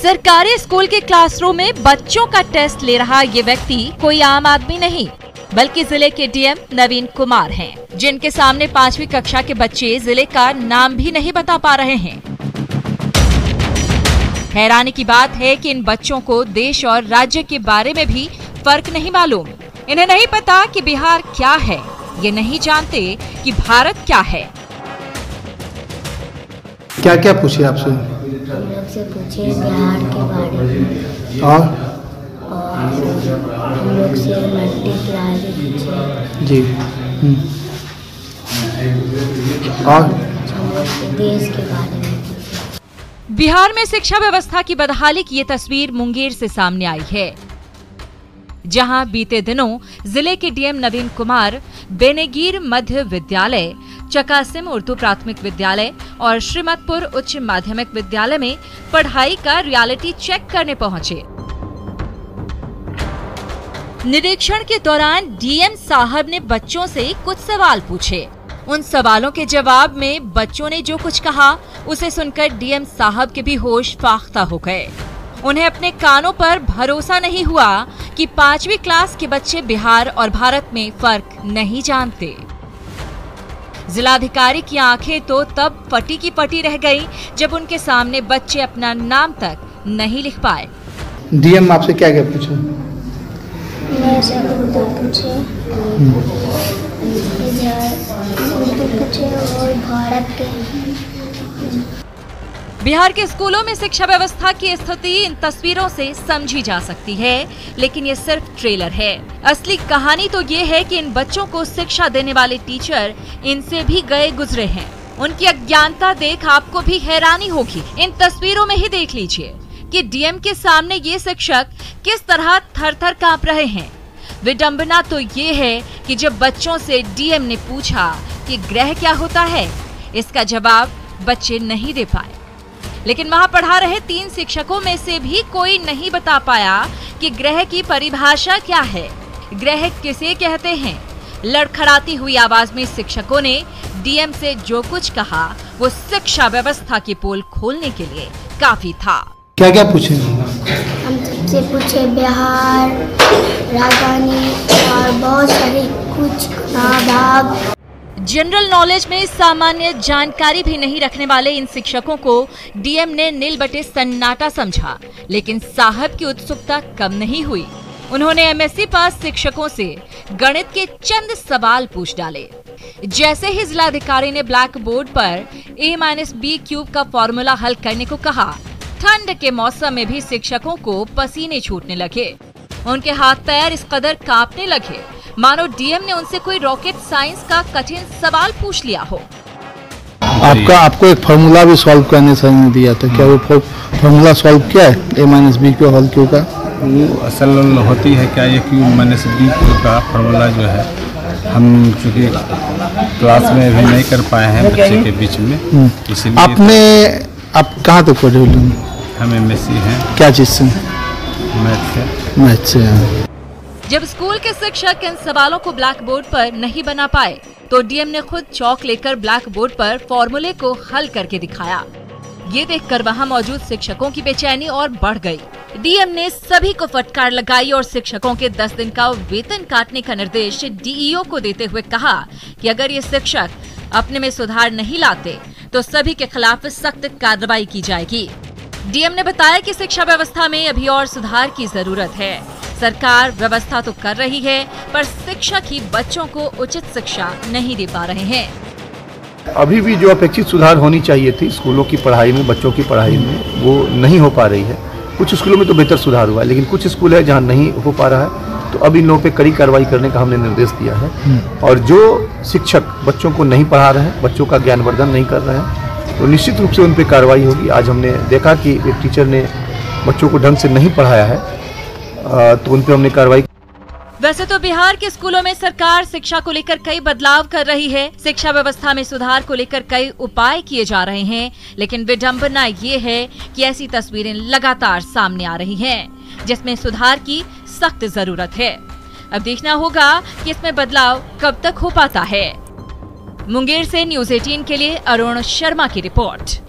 सरकारी स्कूल के क्लासरूम में बच्चों का टेस्ट ले रहा ये व्यक्ति कोई आम आदमी नहीं, बल्कि जिले के डीएम नवीन कुमार हैं, जिनके सामने 5वीं कक्षा के बच्चे जिले का नाम भी नहीं बता पा रहे हैं। हैरानी की बात है कि इन बच्चों को देश और राज्य के बारे में भी फर्क नहीं मालूम। इन्हें नहीं पता कि बिहार क्या है, ये नहीं जानते कि भारत क्या है। क्या क्या पूछे आपसे? हमसे पूछे बिहार के बारे में और हम लोग से मल्टीप्लाई पूछे जी और हम लोग से देश के बारे में पूछे। बिहार में शिक्षा व्यवस्था की बदहाली की ये तस्वीर मुंगेर से सामने आई है, जहां बीते दिनों जिले के डीएम नवीन कुमार बेनेगीर मध्य विद्यालय, चकासिम उर्दू प्राथमिक विद्यालय और श्रीमतपुर उच्च माध्यमिक विद्यालय में पढ़ाई का रियलिटी चेक करने पहुंचे। निरीक्षण के दौरान डीएम साहब ने बच्चों से कुछ सवाल पूछे। उन सवालों के जवाब में बच्चों ने जो कुछ कहा, उसे सुनकर डीएम साहब के भी होश फाख्ता हो गए। उन्हें अपने कानों पर भरोसा नहीं हुआ कि 5वीं क्लास के बच्चे बिहार और भारत में फर्क नहीं जानते। जिलाधिकारी की आंखें तो तब फटी की पटी रह गई जब उनके सामने बच्चे अपना नाम तक नहीं लिख पाए। डीएम आपसे क्या क्या पूछे? मैं से उर्दू पूछे, उर्दू पूछे और भारत के। बिहार के स्कूलों में शिक्षा व्यवस्था की स्थिति इन तस्वीरों से समझी जा सकती है, लेकिन ये सिर्फ ट्रेलर है। असली कहानी तो ये है कि इन बच्चों को शिक्षा देने वाले टीचर इनसे भी गए गुजरे हैं। उनकी अज्ञानता देख आपको भी हैरानी होगी। इन तस्वीरों में ही देख लीजिए कि डीएम के सामने ये शिक्षक किस तरह थर-थर कांप रहे हैं। विडंबना तो ये है कि जब बच्चों से डीएम ने पूछा कि ग्रह क्या होता है, इसका जवाब बच्चे नहीं दे पाए। लेकिन वहां पढ़ा रहे 3 शिक्षकों में से भी कोई नहीं बता पाया कि ग्रह की परिभाषा क्या है, ग्रह किसे कहते हैं। लड़खड़ाती हुई आवाज में शिक्षकों ने डीएम से जो कुछ कहा, वो शिक्षा व्यवस्था की पोल खोलने के लिए काफी था। क्या क्या पूछे? हम सबसे पूछे बिहार, राजधानी और बहुत सारे कुछ भाग। जनरल नॉलेज में सामान्य जानकारी भी नहीं रखने वाले इन शिक्षकों को डीएम ने नील बटे सन्नाटा समझा, लेकिन साहब की उत्सुकता कम नहीं हुई। उन्होंने एमएससी पास शिक्षकों से गणित के चंद सवाल पूछ डाले। जैसे ही जिलाधिकारी ने ब्लैक बोर्ड पर a-b³ का फॉर्मूला हल करने को कहा, ठंड के मौसम में भी शिक्षकों को पसीने छूटने लगे। उनके हाथ पैर इस कदर कांपने लगे मानो डीएम ने उनसे कोई रॉकेट साइंस का कठिन सवाल पूछ लिया हो। आपको एक फार्मूला भी सॉल्व करने समझ में दिया था, क्या वो फार्मूला सॉल्व किया है? a-b³ होल क्यू का वो असल होती है क्या, ये q-b³ का फार्मूला जो है हम चूँकि क्लास में अभी नहीं कर पाए हैं बच्चे के बीच में, इसलिए आप कहाँ तक पढ़े? हम एमएससी हैं। क्या चीज़ से? मैथ से। जब स्कूल के शिक्षक इन सवालों को ब्लैक बोर्ड पर नहीं बना पाए, तो डीएम ने खुद चौक लेकर ब्लैक बोर्ड पर फॉर्मूले को हल करके दिखाया। ये देखकर वहां मौजूद शिक्षकों की बेचैनी और बढ़ गई। डीएम ने सभी को फटकार लगाई और शिक्षकों के 10 दिन का वेतन काटने का निर्देश डीईओ को देते हुए कहा कि अगर ये शिक्षक अपने में सुधार नहीं लाते तो सभी के खिलाफ सख्त कार्रवाई की जाएगी। डीएम ने बताया कि शिक्षा व्यवस्था में अभी और सुधार की जरूरत है। सरकार व्यवस्था तो कर रही है, पर शिक्षक ही बच्चों को उचित शिक्षा नहीं दे पा रहे हैं। अभी भी जो अपेक्षित सुधार होनी चाहिए थी स्कूलों की पढ़ाई में, बच्चों की पढ़ाई में, वो नहीं हो पा रही है। कुछ स्कूलों में तो बेहतर सुधार हुआ है, लेकिन कुछ स्कूल है जहाँ नहीं हो पा रहा है, तो अब इन लोगों पे कड़ी कार्रवाई करने का हमने निर्देश दिया है। और जो शिक्षक बच्चों को नहीं पढ़ा रहे हैं, बच्चों का ज्ञानवर्धन नहीं कर रहे हैं, तो निश्चित रूप से उन पर कार्रवाई होगी। आज हमने देखा कि एक टीचर ने बच्चों को ढंग से नहीं पढ़ाया है, तो उन पे हमने कार्रवाई। वैसे तो बिहार के स्कूलों में सरकार शिक्षा को लेकर कई बदलाव कर रही है। शिक्षा व्यवस्था में सुधार को लेकर कई उपाय किए जा रहे हैं, लेकिन विडंबना ये है कि ऐसी तस्वीरें लगातार सामने आ रही हैं, जिसमें सुधार की सख्त जरूरत है। अब देखना होगा कि इसमें बदलाव कब तक हो पाता है। मुंगेर से न्यूज़ 18 के लिए अरुण शर्मा की रिपोर्ट।